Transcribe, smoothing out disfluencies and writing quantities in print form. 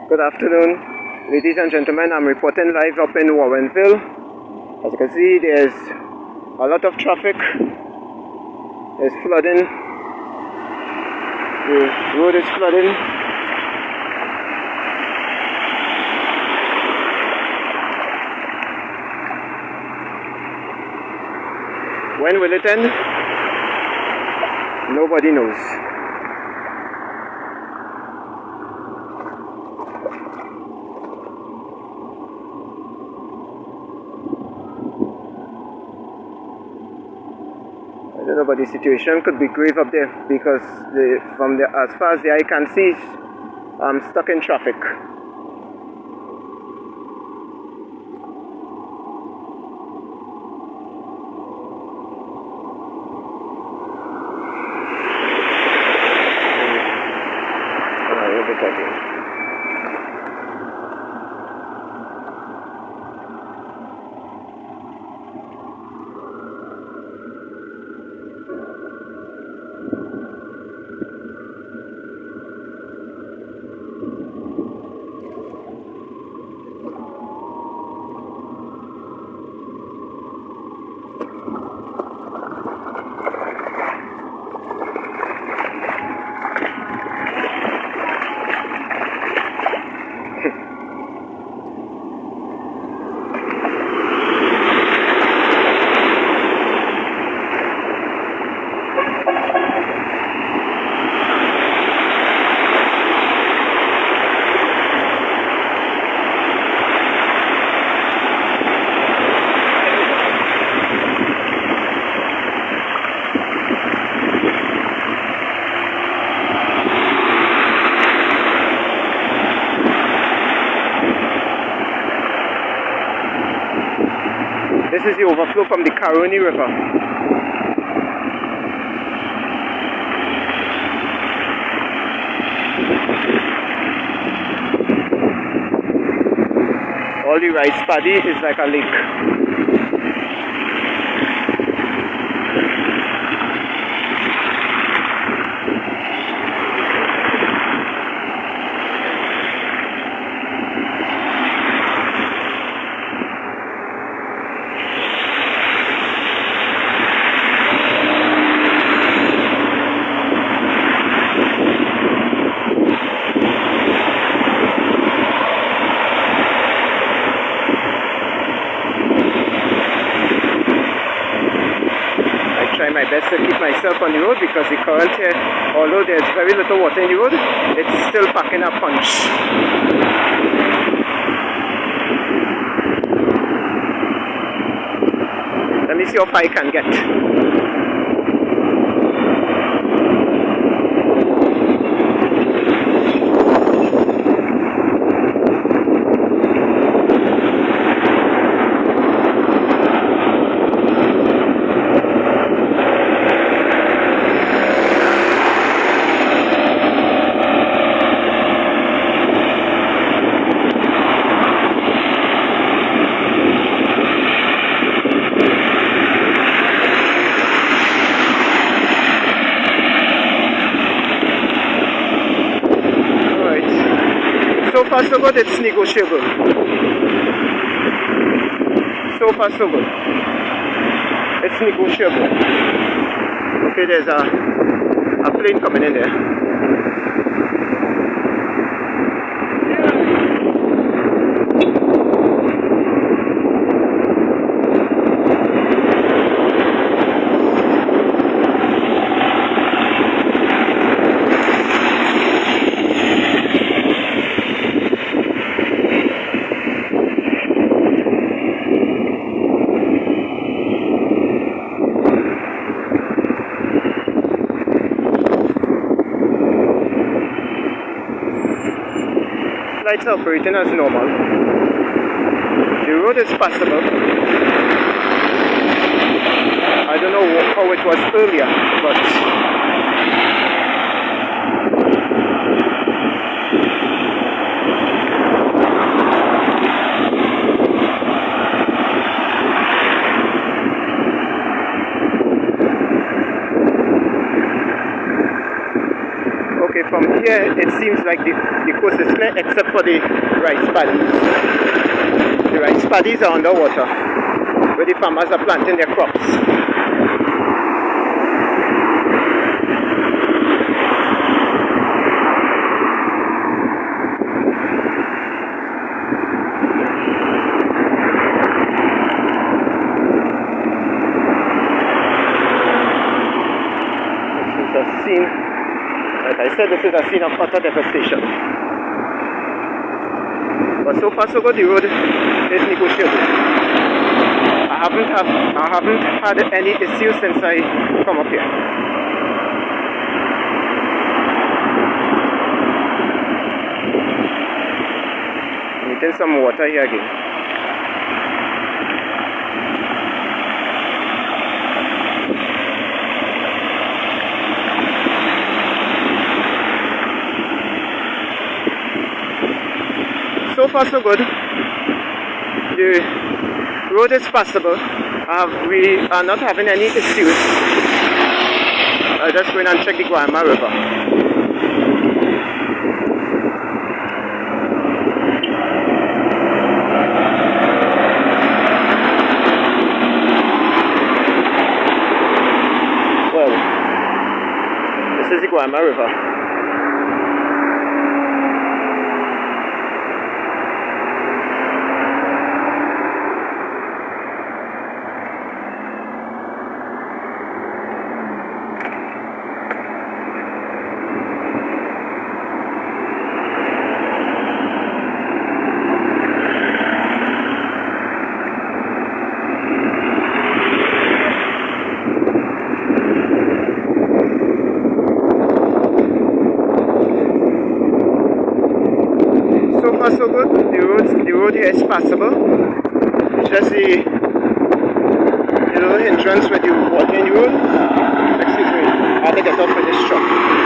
Good afternoon, ladies and gentlemen. I'm reporting live up in Warrenville. As you can see, there's a lot of traffic. There's flooding. The road is flooding. When will it end? Nobody knows. I don't know, but the situation could be grave up there because as far as the eye can see, I'm stuck in traffic. This is the overflow from the Caroni River. All the rice paddy is like a lake. Try my best to keep myself on the road because the current here, although there's very little water in the road, it's still packing a punch. Let me see how far I can get. So far so good, it's negotiable. So far so good. It's negotiable. Okay, there's a plane coming in there. Lights are operating as normal. The road is passable. I don't know how it was earlier, but okay, from here here it seems like the coast is clear except for the rice paddies. The rice paddies are underwater where the farmers are planting their crops. Scene, like I said, this is a scene of utter devastation. But so far so good, the road is negotiable. I haven't had any issues since I come up here. Meeting some water here again. So far so good. The road is passable. We are not having any issues. I'll just go in and check the Guayama River. Well, this is the Guayama River. So far so good. The road here is passable. It's just the little hindrance with the water in the road. Excuse me, I had to get off with this truck.